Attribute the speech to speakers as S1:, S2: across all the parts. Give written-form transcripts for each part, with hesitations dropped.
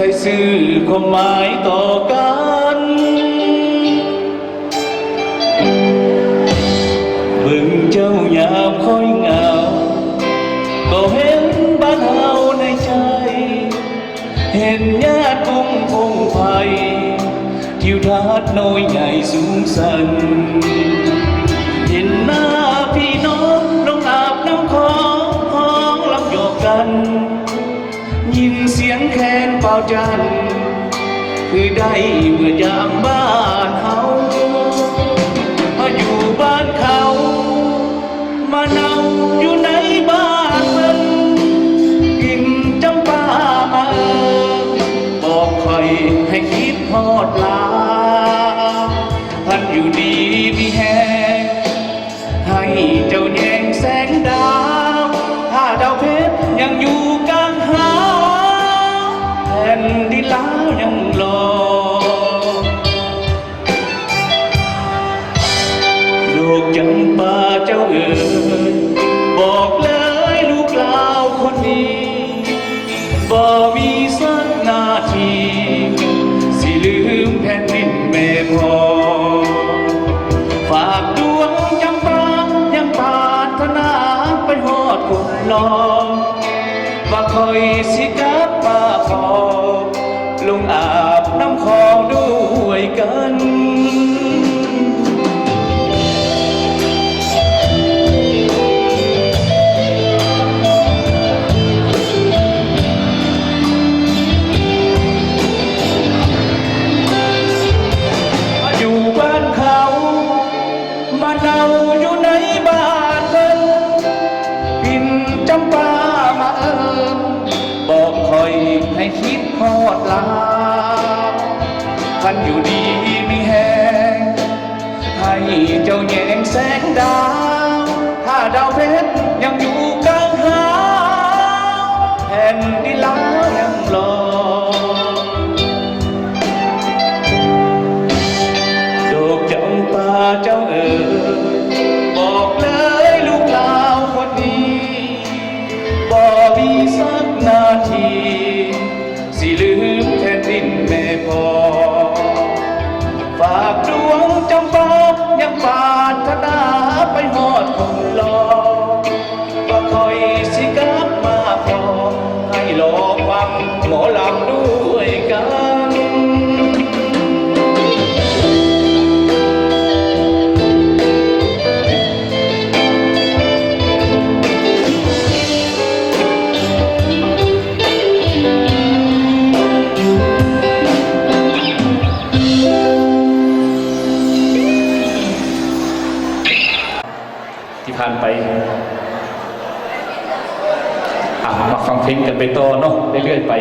S1: ใส่ซื่อความหมายต่อกันเบิ่งเจ้ายามค่อยเหงาก็เห็นบ้านเฮาในใจเห็นญาติคงไฟทิวทัศน์น้อยใหญ่สูงสันเห็นหน้าพี่น้องลงอาบน้ำคลองห้องลำหยอกกันยินเสียงแคนเป่าจันคือได้เมื่อยามบ้านเฮามาอยู่บ้านเขามาเนาอยู่ในบ้านเพิ่นกินจำปามาบอกคอยให้คิดฮอดลาท่านอยู่ดีมีแฮงให้เจ้าแยงแสงดาวถ้าดาวเพชรยังอยู่กลางหาแผ่นดินลาวยังรอดอกจำปาเจ้าเอ๋ยบอกเลยลูกลาวคนนี้บ่มีสักนาทีสิลืมแผ่นดินแม่พ่อฝากดวงจำปายังปรารถนาไปฮอดคนรอว่าคอยสิกลับมาพอลงอาบน้ำคลองด้วยกันมาเนาอยู่ในบ้านเพิ่นกินจำปามาบอกคอยให้คิดฮอดลาท่านอยู่ดีมีแฮงให้เจ้าแยงแสงดาวถ้าดาวเพชรยังอยู่กลางหาแผ่นดินลาวยังรอดอกจำปาเจ้าเอ๋ยบอกเลยลูกลาวคนนี้บ่มีสักนาทีสิลืมแผ่นดินแม่พ่อฝากดวงจำปายังปรารถนาไปฮอดคนรอว่าคอยสิกลับมาพอให้รอฟังหมอลำด้วยกันผ่านไปมาฟังเพลงกันไปต่อเนาะเรื่อยๆไป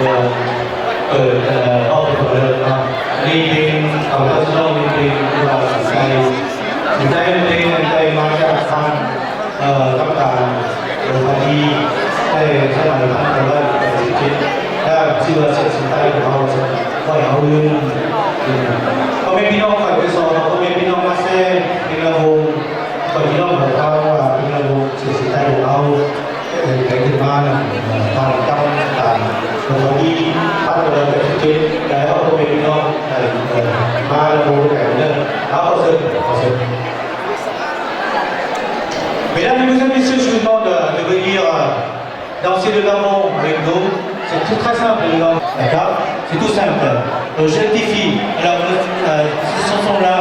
S2: เปิดห้องเปิดเนาะนี่เพลงเอาเข้าช่องเพลงเราใจเพลงใจมาจากทางต้องการบางทีได้ใช้หลายท่านแต่ว่าคิดถ้าชื่อว่าเสียงใต้ของเราก็เอาเรื่องก็ไม่พี่น้องฝ่ายไปสอนก็ไม่พี่น้องมาแซ่พี่น้องก็พี่น้องของเขาว่าพี่น้องเสียงใต้ของเราไปถึงบ้านทางตั้งต่างบางทีท่านเราไปคิดแล้วก็ไม่พี่น้องมาแล้วดูแต่เนี่ยเอาเสร็จ Mesdames et messieurs, je vous demande de venir danser le gamon avec nous. C'est tout très simple, d'accord? C'est tout simple. Jeunes filles, alors cette chanson-là,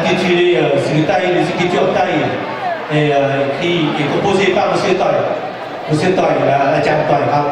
S2: intitulée C'est le taille, les écritures taille, et composée par M. Toy. M. Toy, la Jam Toy, hein,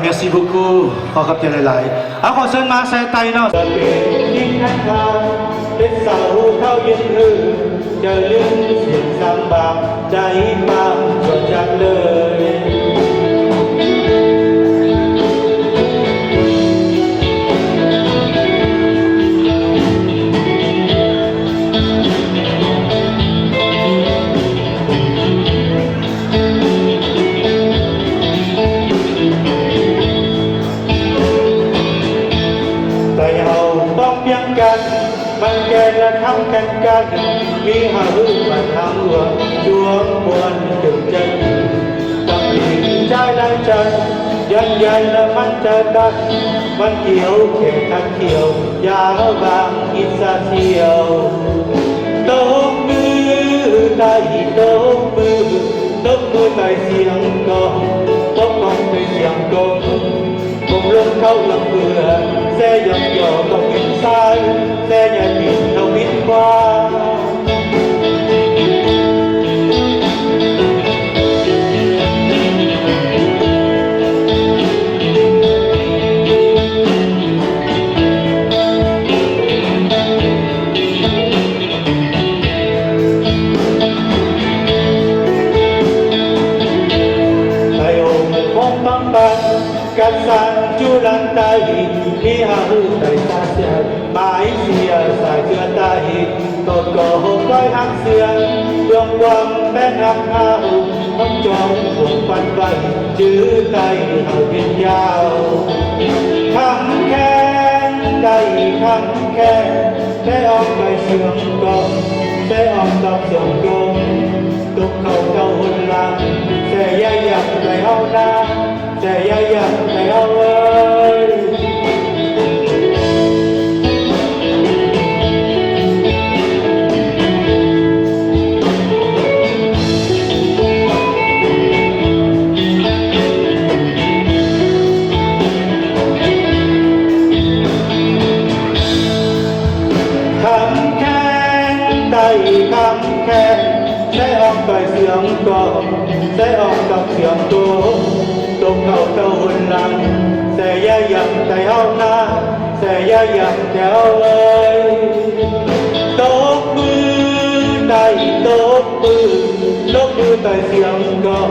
S2: merci beaucoup ขอขอบใจหลายๆขอเชิญมาแซ่ไตเนาะจะเป็นยิ่งทักทายเป็นเสาเท่ายืนหือจะลืมเสียงสามบางใจบางจดจักเลยมันแก่และทำกันมีหารือมาทำหัวจวงบวนถึงใจต้องมีใจและใจยันใหญ่และมันเจอกันมันเกี่ยวแข่งขันเกี่ยวยาวบางอิสระเที่ยวตบมือใต้ตบมือใต้เสียงกองตบกองใต้เสียงกองผมลงเข้าลำเบื่อแซ่ยองยอต้องบินซ้ายแซ่อย่าบินต้องบินขวากันสันจุลันไตมีหารือไตตาเสียหมายเสียสายเชือไตตดก่อหกร้อยหักเสียดวงความแม่หักเอาห้องจองผูกปันไปจื้อไตเอาเป็นยาวคำแค้นไตคำแค้นได้ออกไปเสื่อมกองได้ออกดอกเสื่อมกงตุกเขาเจ้าหุ่นหลังแต่ย่าอยากใจเอาหน้าแต่ย่าอยากใจเอาเลยคำแค้นไต่คำแค้นใช้ออกไปเสียงกองใช้ออกกับเสียงโตตกเข้าเต้าหุ่นหลังแต่ย่าอยากใจเอาหน้าแต่ย่าอยากใจเอาเลยตบมือไต่ตบมือไต่เสียงกอง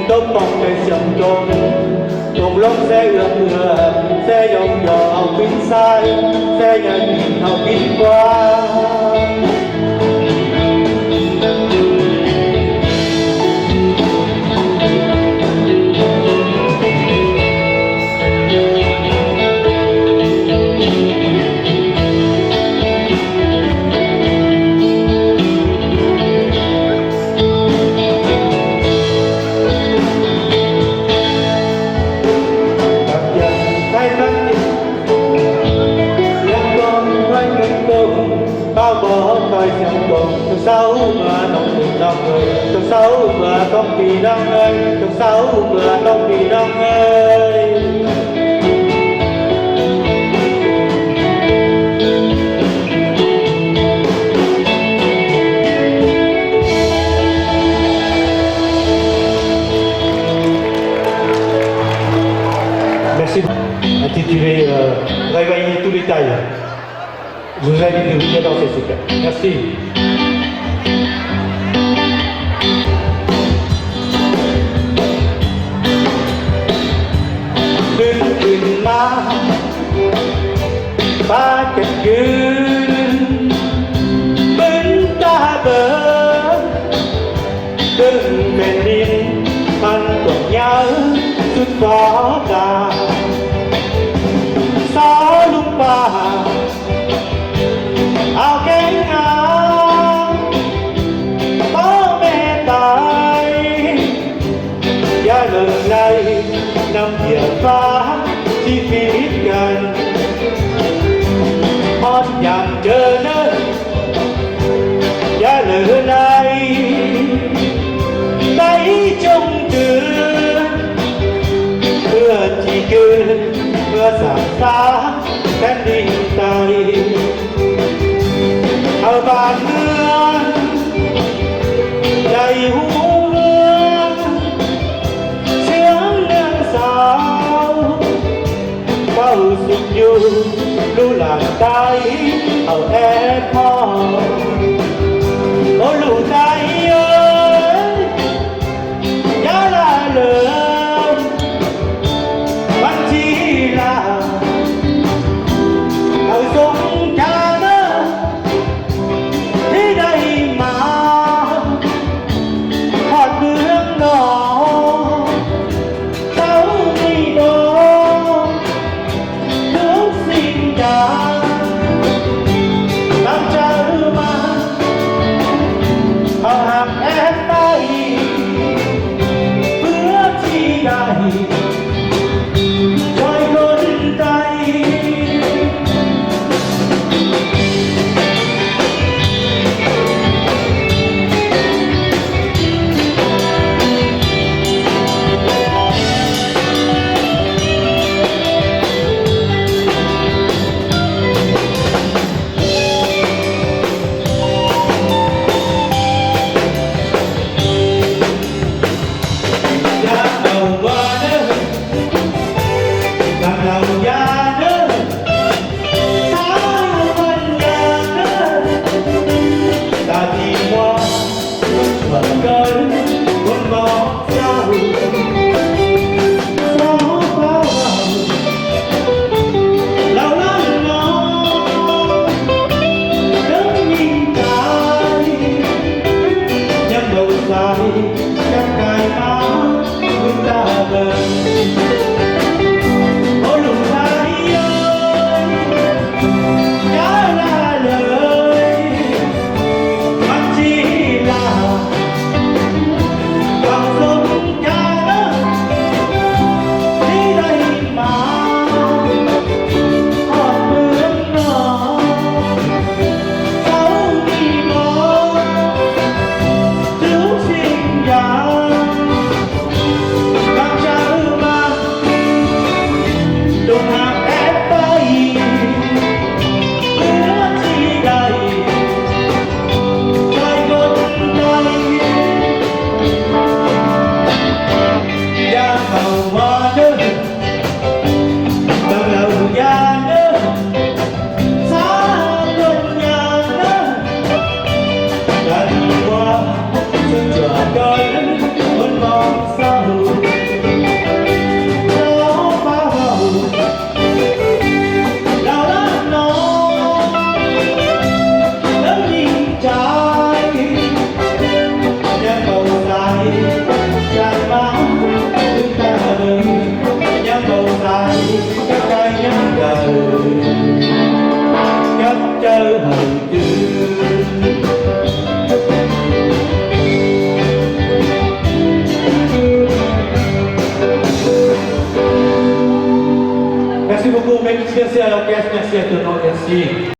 S2: ตบปองไต่เสียงกองตกลงแซ่เอื้อแซ่ยองยอเอาบินซ้ายแซ่อย่าบินเอาบินขวาsáu bữa đông bị đông người trong sáu bữa đông bị đông ơi trong sáu bữa đông bị đông ơi Merci intitulé Réveiller tous les tailles. Je vous invite à venir danser s'il vous plaît. Merci. ขึ้นมาฟ้าจะยืนบึนตาเบิกดึงเป็นดินมันตกยาวสุดฟ้าตาสาลุงป่าเอาแก้งงามพ่อแม่ตายอย่าเลิกในน้ำเหยียบฟ้าที่ฟีนิดกันพอดอย่างเจอเนิ่นอย่าเหลือในใจจงตื่นเพื่อที่เกินเพื่อสร้างสรรค์แผ่นดินไทยเอาบ้านเมืองใจหัวเสียงเรื่องสาว รู้หลังใจเอาแอบพอโอ้รู้ใจเอ้ยอย่าละเลยวันที่ลาเอาสงกรานต์ที่ได้มาทอดเมืองนอกเขาไม่บอกทุกสิ่งอย่างตั้งใจมาเอาหักแอบไปเพื่อที่ได้ช่วยคนใจจับกายมาคุณตาเบิกโอ้ลูกชายเอ้ยอย่าละเลยวันที่ลาความสงกรานต์ที่ได้มาทอดเมืองนอกเขามีบอกทุกสิ่งอย่างตั้งใจมาจงหักแอบไปเพื่อที่ได้ช่วยคนใจอย่าเข้ามาเด้อต้องเราอย่าเด้อสาคนอย่างเด้อกันว่าฉันจะกันคนมองเศร้าเราเฝ้าเรารักน้องแล้วยิ่งใจยังเบาใจใจมาถึงตาเลยยังเบาใจกับใจยังเดินกับเจอให้ตื่นMerci beaucoup, merci à l'orchestre, merci à tout le monde, merci.